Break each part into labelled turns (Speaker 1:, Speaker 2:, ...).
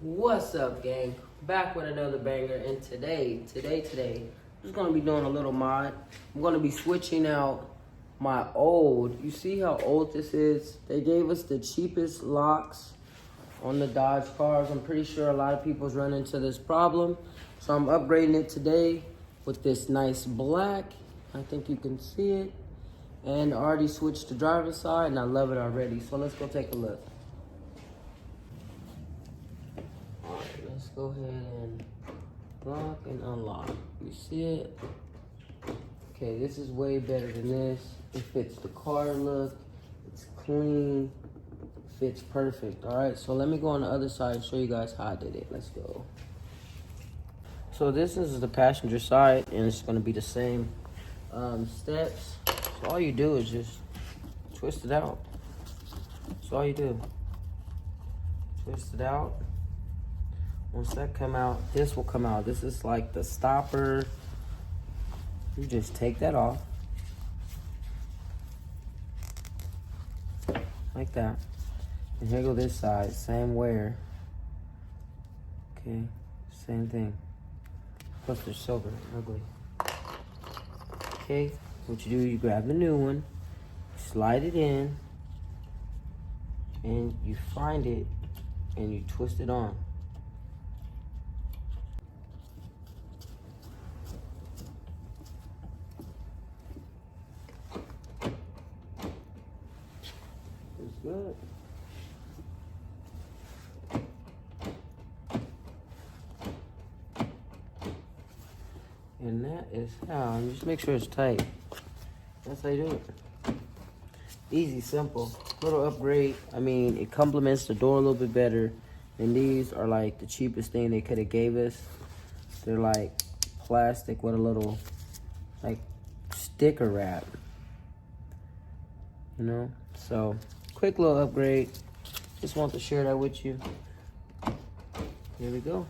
Speaker 1: What's up, gang? Back with another banger, and today, I'm just gonna be doing a little mod. I'm gonna be switching out my old. You see how old this is? They gave us the cheapest locks on the Dodge cars. I'm pretty sure a lot of people's run into this problem, so I'm upgrading it today with this nice black. I think you can see it, and I already switched to driver's side, and I love it already. So let's go take a look. Let's go ahead and lock and unlock. You see it? Okay, this is way better than this. It fits the car look. It's clean. Fits perfect. All right, so let me go on the other side and show you guys how I did it. Let's go. So this is the passenger side, and it's going to be the same steps. So all you do is just twist it out. That's all you do. Twist it out. Once that come out, this will come out. This is like the stopper. You just take that off. Like that. And here go this side, same wear. Okay, same thing. Plus they're silver, ugly. Okay, what you do, you grab the new one, slide it in, and you find it, and you twist it on. It's good. And that is how, and just make sure it's tight. That's how you do it. Easy, simple, little upgrade. I mean, it complements the door a little bit better. And these are like the cheapest thing they could have gave us. They're like plastic with a little like sticker wrap. You know? So, quick little upgrade. Just want to share that with you. Here we go.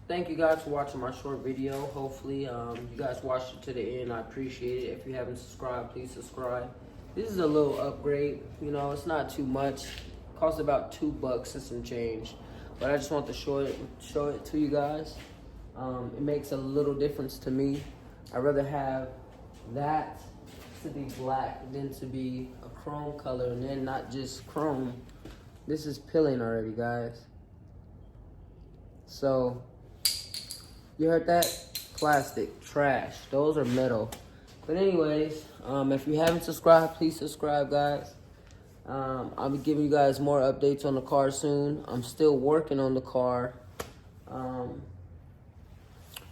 Speaker 1: Thank you guys for watching my short video. Hopefully, you guys watched it to the end. I appreciate it. If you haven't subscribed, please subscribe. This is a little upgrade. You know, it's not too much. Costs about $2 and some change. But I just want to show it to you guys. It makes a little difference to me. I'd rather have that to be black than to be a chrome color, and then not just chrome. This is peeling already, guys. So, you heard that? Plastic, trash. Those are metal. But anyways, if you haven't subscribed, please subscribe, guys. I'll be giving you guys more updates on the car soon. I'm still working on the car.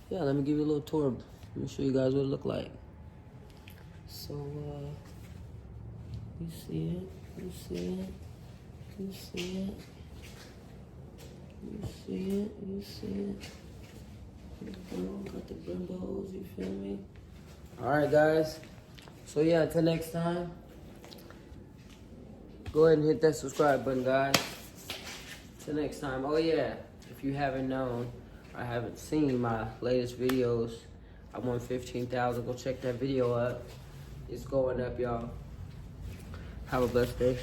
Speaker 1: Yeah, let me give you a little tour. Let me show you guys what it look like. So, you see it? You see it? You see it? You see it? You see it? Got the Brembos, you feel me? Alright, guys. So yeah, until next time, go ahead and hit that subscribe button, guys. Till next time. Oh yeah, if you haven't known, I haven't seen my latest videos, I won 15,000. Go check that video up. It's going up, y'all. Have a blessed day.